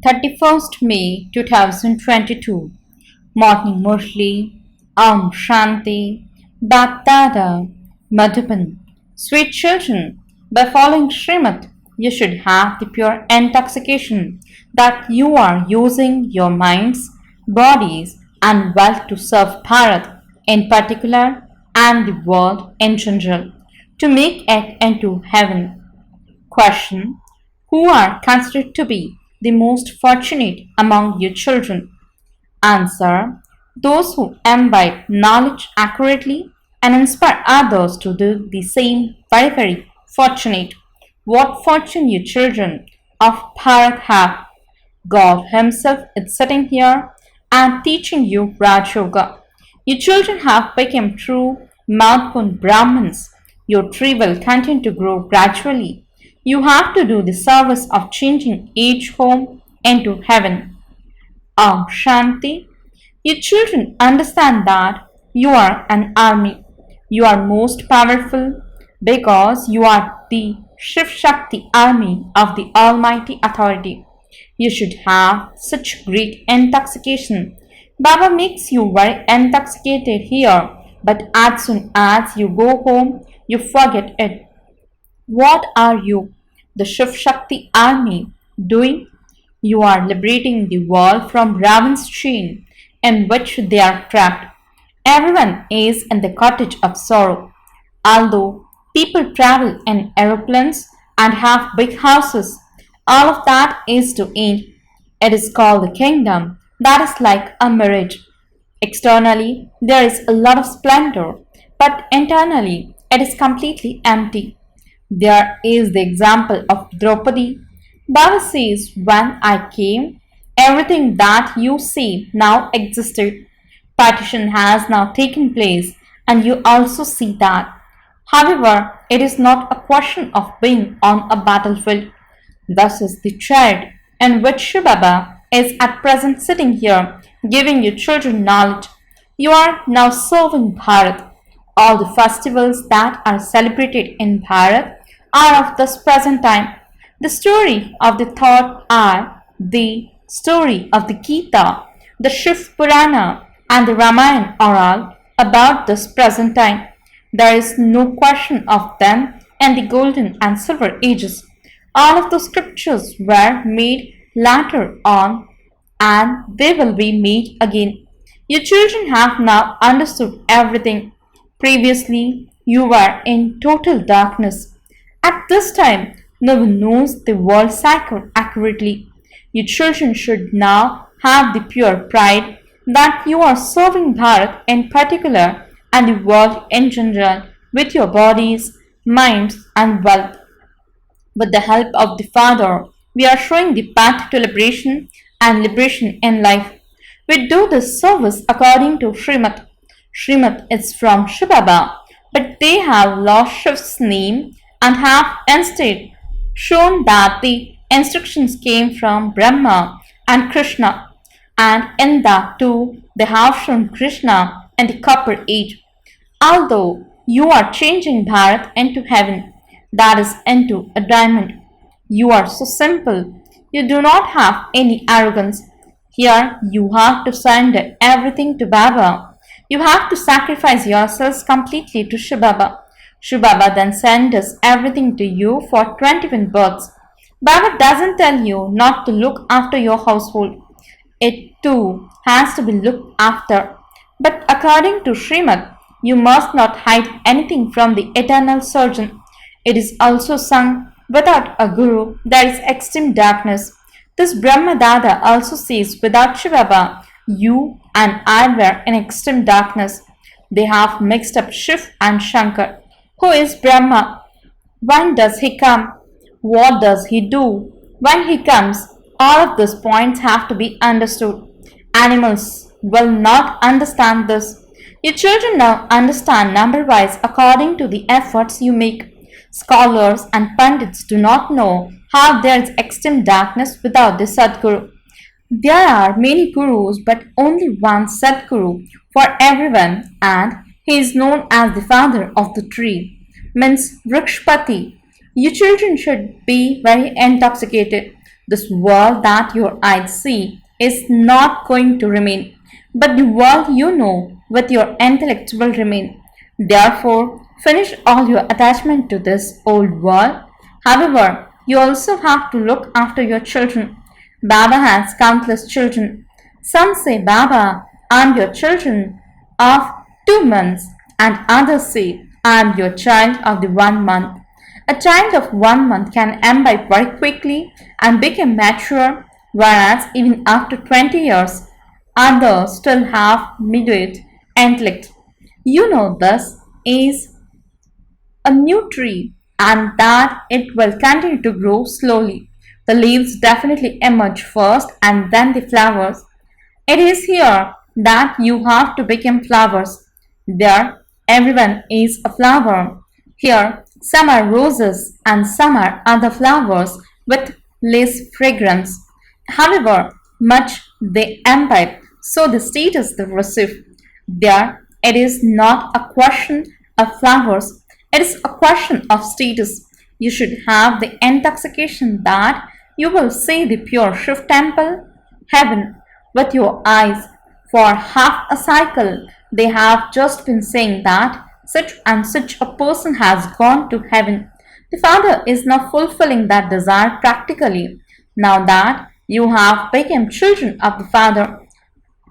31st May 2022. Morning Murli, Om Shanti, BapDada, Madhuban. Sweet children, by following Srimad, you should have the pure intoxication that you are using your minds, bodies, and wealth to serve Bharat in particular and the world in general, to make it into heaven. Question: who are considered to be the most fortunate among your children? Answer: those who imbibe knowledge accurately and inspire others to do the same. Very, very fortunate. What fortune you children of Bharat have! God Himself is sitting here and teaching you Raj Yoga. Your children have become true Madhpun Brahmins. Your tree will continue to grow gradually. You have to do the service of changing each home into heaven. Om Shanti. Your children understand that you are an army. You are most powerful because you are the Shiv Shakti army of the Almighty Authority. You should have such great intoxication. Baba makes you very intoxicated here, but as soon as you go home, you forget it. What are you, the Shiv Shakti army, doing? You are liberating the world from Ravan's chain in which they are trapped. Everyone is in the cottage of sorrow. Although people travel in aeroplanes and have big houses, all of that is to end. It is called the kingdom that is like a mirage. Externally, there is a lot of splendor, but internally, it is completely empty. There is the example of Draupadi. Baba says, when I came, everything that you see now existed. Partition has now taken place, and you also see that. However, it is not a question of being on a battlefield. Thus is the chariot in which shivbaba is at present sitting here, giving you children knowledge. You are now serving Bharat. All the festivals that are celebrated in Bharat are of this present time. The story of the thought are the story of the Gita, the Shiv Purana, and the Ramayana are all about this present time. There is no question of them in the golden and silver ages. All of those scriptures were made later on, and they will be made again. Your children have now understood everything. Previously, you were in total darkness. At this time, no one knows the world cycle accurately. Your children should now have the pure pride that you are serving Bharat in particular and the world in general with your bodies, minds, and wealth. With the help of the Father, we are showing the path to liberation and liberation in life. We do this service according to Srimad. Srimad is from Shivbaba, but they have lost Shiv's name and have instead shown that the instructions came from Brahma and Krishna, and in that too they have shown Krishna in the copper age. Although you are changing Bharat into heaven, that is into a diamond. You are so simple. You do not have any arrogance. Here you have to surrender everything to Baba. You have to sacrifice yourselves completely to Shivbaba. Shivbaba then sends everything to you for 21 births. Baba doesn't tell you not to look after your household. It too has to be looked after. But according to Srimad, you must not hide anything from the eternal surgeon. It is also sung, without a guru, there is extreme darkness. This BapDada also says, without Shivbaba, you and I were in extreme darkness. They have mixed up Shiv and Shankar. Who is Brahma? When does he come? What does he do? When he comes, all of these points have to be understood. Animals will not understand this. Your children now understand number-wise according to the efforts you make. Scholars and Pandits do not know how there is extreme darkness without the Sadguru. There are many gurus, but only one Sadguru for everyone, and he is known as the father of the tree, means Vrikshpati. You children should be very intoxicated. This world that your eyes see is not going to remain, but the world you know with your intellect will remain. Therefore, finish all your attachment to this old world. However, you also have to look after your children. Baba has countless children. Some say, Baba, I am your children of 2 months, and others say, I am your child of the 1 month. A child of 1 month can imbibe very quickly and become mature, whereas even after 20 years, others still have midweight intellect. You know this is a new tree and that it will continue to grow slowly. The leaves definitely emerge first and then the flowers. It is here that you have to become flowers. There, everyone is a flower. Here, some are roses and some are other flowers with less fragrance. However, much they imbibe, so the status they receive. There, it is not a question of flowers, it is a question of status. You should have the intoxication that you will see the pure Shiv temple, heaven, with your eyes. For half a cycle, they have just been saying that such and such a person has gone to heaven. The Father is now fulfilling that desire practically. Now that you have become children of the Father,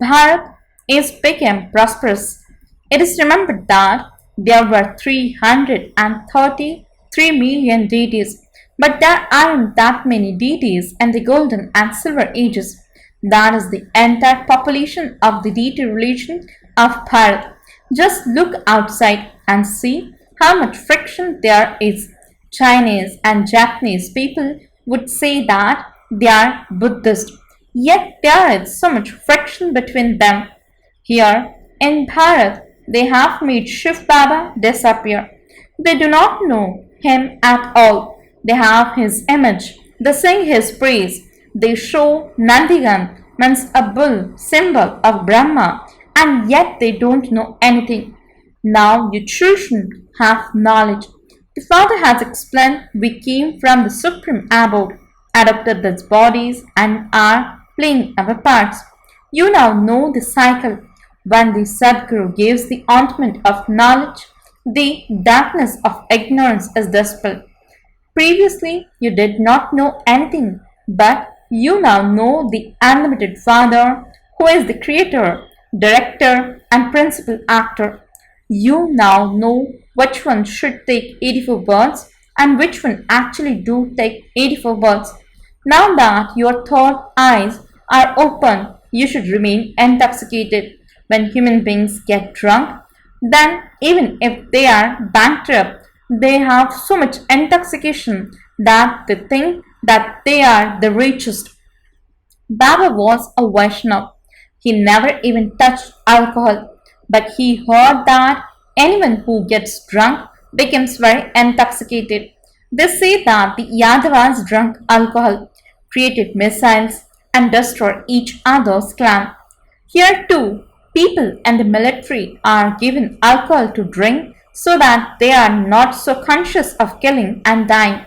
Bharat is become prosperous. It is remembered that there were 333 million deities, but there aren't that many deities in the golden and silver ages. That is the entire population of the deity religion of Bharat. Just look outside and see how much friction there is. Chinese and Japanese people would say that they are Buddhist, yet there is so much friction between them. Here in Bharat, they have made Shivbaba disappear. They do not know him at all. They have his image. They sing his praise. They show Nandigan means a bull, symbol of Brahma, and yet they don't know anything. Now your children have knowledge. The Father has explained we came from the Supreme Abode, adopted these bodies, and are playing our parts. You now know the cycle. When the Sadguru gives the ointment of knowledge, the darkness of ignorance is dispelled. Previously, you did not know anything, but you now know the unlimited Father, who is the creator, director, and principal actor. You now know which one should take 84 births and which one actually do take 84 births. Now that your third eyes are open, you should remain intoxicated. When human beings get drunk, then even if they are bankrupt, they have so much intoxication that they think that they are the richest. Baba was a Vaishnav. He never even touched alcohol, but he heard that anyone who gets drunk becomes very intoxicated. They say that the Yadavas drank alcohol, created missiles, and destroyed each other's clan. Here too, people in the military are given alcohol to drink so that they are not so conscious of killing and dying.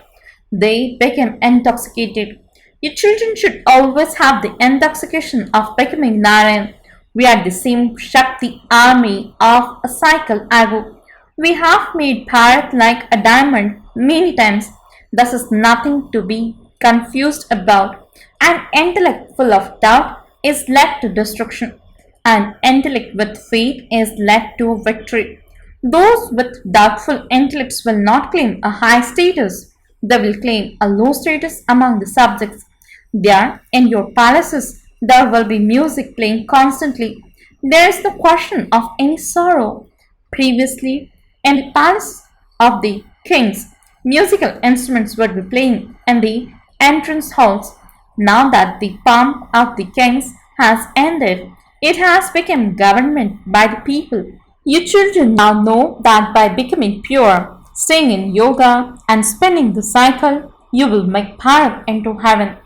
They become intoxicated. Your children should always have the intoxication of becoming Narayan. We are the same Shakti army of a cycle ago. We have made Bharat like a diamond many times. This is nothing to be confused about. An intellect full of doubt is led to destruction. An intellect with faith is led to victory. Those with doubtful intellects will not claim a high status. They will claim a low status among the subjects. There, in your palaces, there will be music playing constantly. There is no question of any sorrow. Previously, in the palace of the kings, musical instruments would be playing in the entrance halls. Now that the pomp of the kings has ended, it has become government by the people. You children now know that by becoming pure, staying in yoga, and spinning the cycle, you will make Bharat into heaven.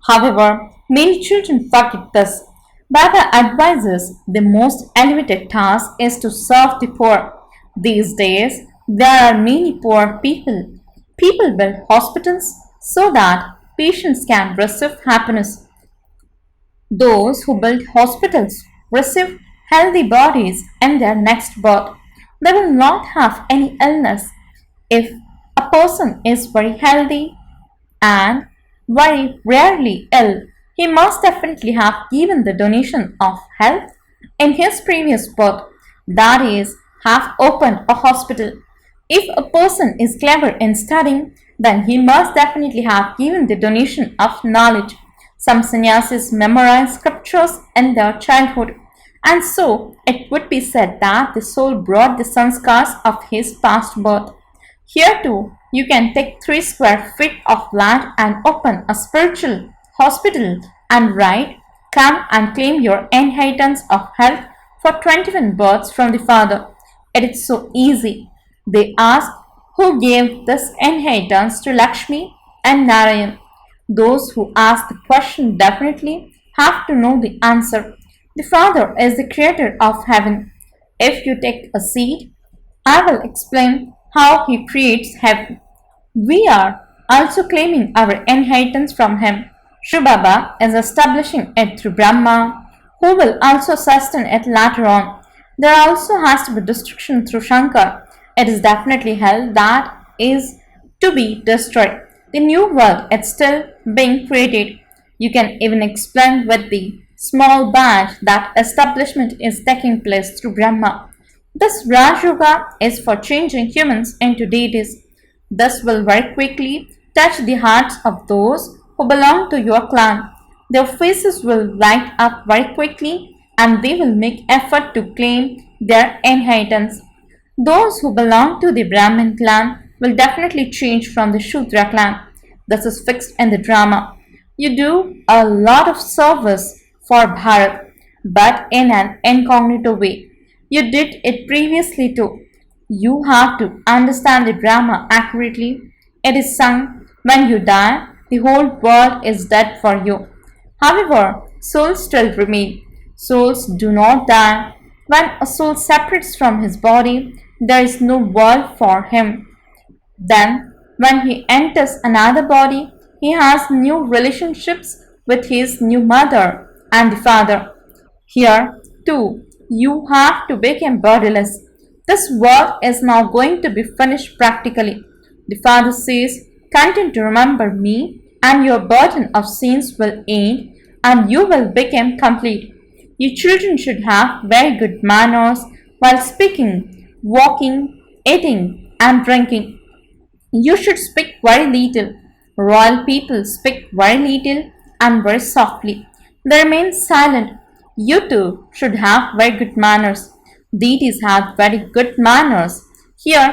However, many children forget this. Baba advises the most elevated task is to serve the poor. These days, there are many poor people. People build hospitals so that patients can receive happiness. Those who build hospitals receive healthy bodies in their next birth. They will not have any illness. If a person is very healthy and very rarely ill, he must definitely have given the donation of health in his previous birth, that is, have opened a hospital. If a person is clever in studying, then he must definitely have given the donation of knowledge. Some sannyasis memorize scriptures in their childhood, and so it would be said that the soul brought the sanskars of his past birth. Here too, you can take 3 square feet of land and open a spiritual hospital and write, "Come and claim your inheritance of health for 21 births from the Father." It is so easy. They ask, who gave this inheritance to Lakshmi and Narayan? Those who ask the question definitely have to know the answer. The Father is the creator of heaven. If you take a seed, I will explain how he creates heaven. We are also claiming our inheritance from him. Shivbaba is establishing it through Brahma, who will also sustain it later on. There also has to be destruction through Shankar. It is definitely hell that is to be destroyed. The new world is still being created. You can even explain with the small band that establishment is taking place through Brahma. This Raj Yoga is for changing humans into deities. This will very quickly touch the hearts of those who belong to your clan. Their faces will light up very quickly and they will make effort to claim their inheritance. Those who belong to the Brahmin clan will definitely change from the Shudra clan. This is fixed in the drama. You do a lot of service for Bharat, but in an incognito way. You did it previously too. You have to understand the drama accurately. It is sung, when you die, the whole world is dead for you. However, souls still remain. Souls do not die. When a soul separates from his body, there is no world for him. Then, when he enters another body, he has new relationships with his new mother and the father. Here, too, you have to become bodiless. This work is now going to be finished practically. The father says, "Continue to remember me, and your burden of sins will end, and you will become complete." You children should have very good manners while speaking, walking, eating, and drinking. You should speak very little. Royal people speak very little and very softly. They remain silent. You too should have very good manners. Deities have very good manners. Here,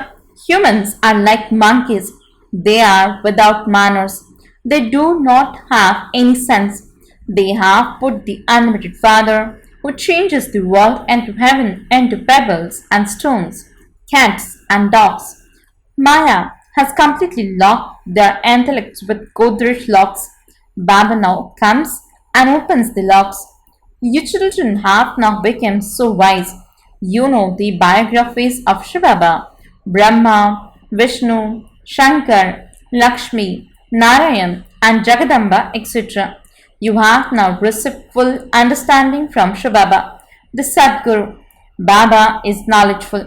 humans are like monkeys. They are without manners. They do not have any sense. They have put the unlimited Father, who changes the world into heaven, into pebbles and stones, cats and dogs. Maya has completely locked their intellects with Godrej locks. Baba now comes and opens the locks. You children have now become so wise. You know the biographies of Shivbaba, Brahma, Vishnu, Shankar, Lakshmi, Narayan, and Jagadamba, etc. You have now received full understanding from Shivbaba, the Sadguru. Baba is knowledgeful.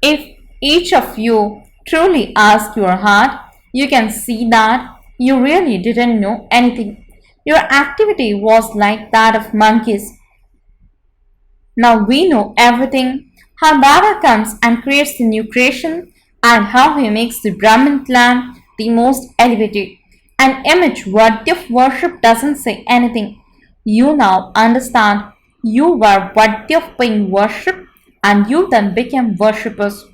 If each of you truly ask your heart, you can see that you really didn't know anything. Your activity was like that of monkeys. Now we know everything, how Baba comes and creates the new creation and how he makes the Brahmin clan the most elevated. An image worthy of worship doesn't say anything. You now understand you were worthy of being worshipped and you then became worshippers.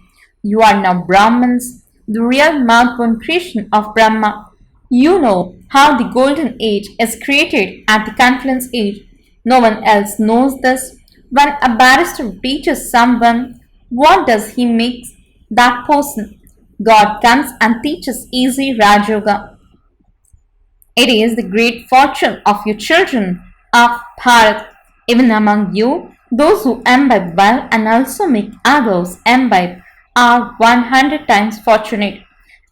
You are now Brahmins, the real mouth-born creation of Brahma. You know how the golden age is created at the confluence age. No one else knows this. When a barrister teaches someone, what does he make that person? God comes and teaches easy Raj Yoga. It is the great fortune of your children of Bharat. Even among you, those who imbibe well and also make others imbibe are 100 times fortunate.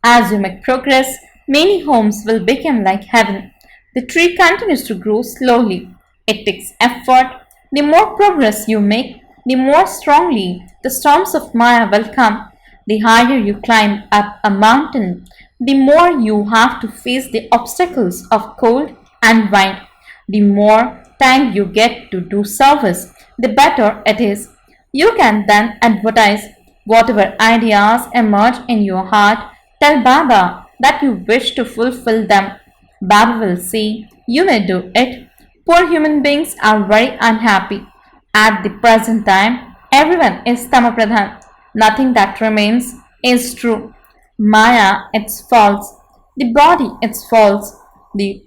As you make progress, Many homes will become like heaven. The tree continues to grow slowly. It takes effort. The more progress you make, the more strongly the storms of Maya will come. The higher you climb up a mountain, the more you have to face the obstacles of cold and wind. The more time you get to do service, the better it is. You can then advertise whatever ideas emerge in your heart. Tell Baba that you wish to fulfill them. Baba will say, you may do it. Poor human beings are very unhappy. At the present time, everyone is Tamapradhan. Nothing that remains is true. Maya, it's false. The body, it's false. The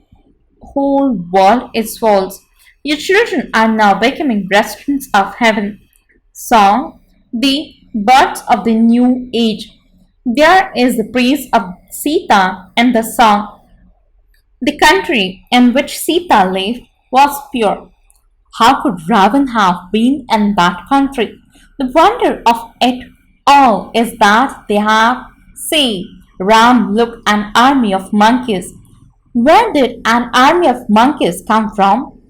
whole world is false. Your children are now becoming residents of heaven. Song, the birds of the new age. There is the praise of Sita in the song. The country in which Sita lived was pure. How could Ravan have been in that country? The wonder of it all is that they have, say, Ram looked an army of monkeys. Where did an army of monkeys come from?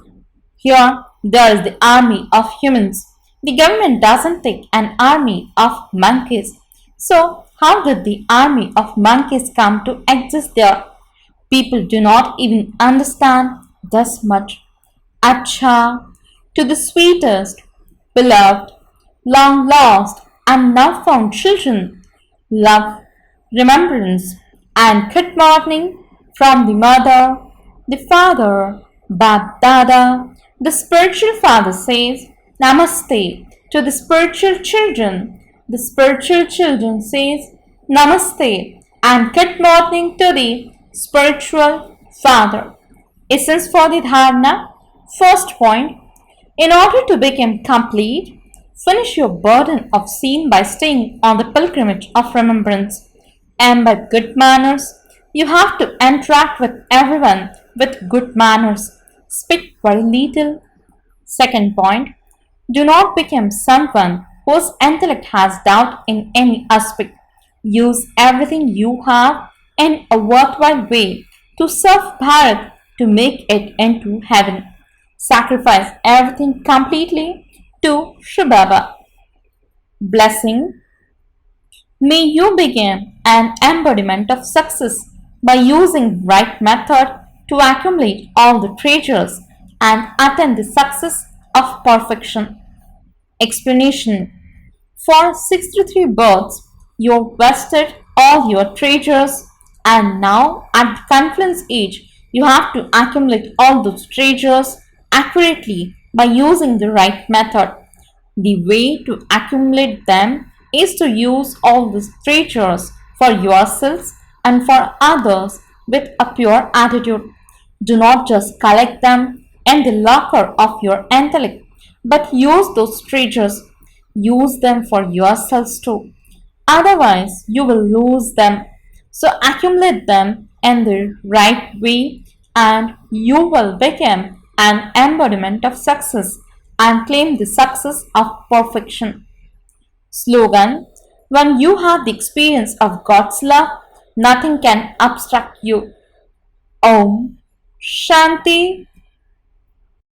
Here, there is the army of humans. The government doesn't take an army of monkeys. So, how did the army of monkeys come to exist there? People do not even understand this much. Acha, to the sweetest, beloved, long lost, and now found children, love, remembrance, and good morning from the mother, the father, BapDada. The spiritual father says, Namaste to the spiritual children. The spiritual children says, Namaste and good morning to the spiritual father. Essence for the dharana. First point, in order to become complete, finish your burden of sin by staying on the pilgrimage of remembrance. And by good manners, you have to interact with everyone with good manners. Speak very little. Second point, do not become someone whose intellect has doubt in any aspect. Use everything you have in a worthwhile way to serve Bharat to make it into heaven. Sacrifice everything completely to shivbaba. Blessing. May you become an embodiment of success by using right method to accumulate all the treasures and attain the success of perfection. Explanation. For 63 births, you vested all your treasures, and now at the confluence age, you have to accumulate all those treasures accurately by using the right method. The way to accumulate them is to use all these treasures for yourselves and for others with a pure attitude. Do not just collect them in the locker of your intellect, but use those treasures. Use them for yourselves too. Otherwise, you will lose them. So accumulate them in the right way and you will become an embodiment of success and claim the success of perfection. Slogan. When you have the experience of God's love, nothing can obstruct you. Om Shanti